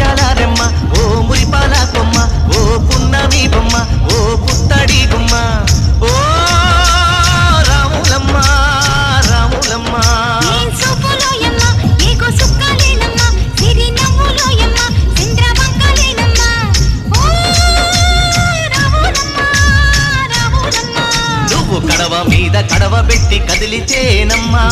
ముత్యాల రెమ్మ ఓ మురిపాల కొమ్మ ఓ పున్నమి బొమ్మ ఓ పుత్తడి గుమ్మ ఓ రాములమ్మ రాములమ్మ నువ్వు కడవ మీద కడవ పెట్టి కదిలితేనమ్మా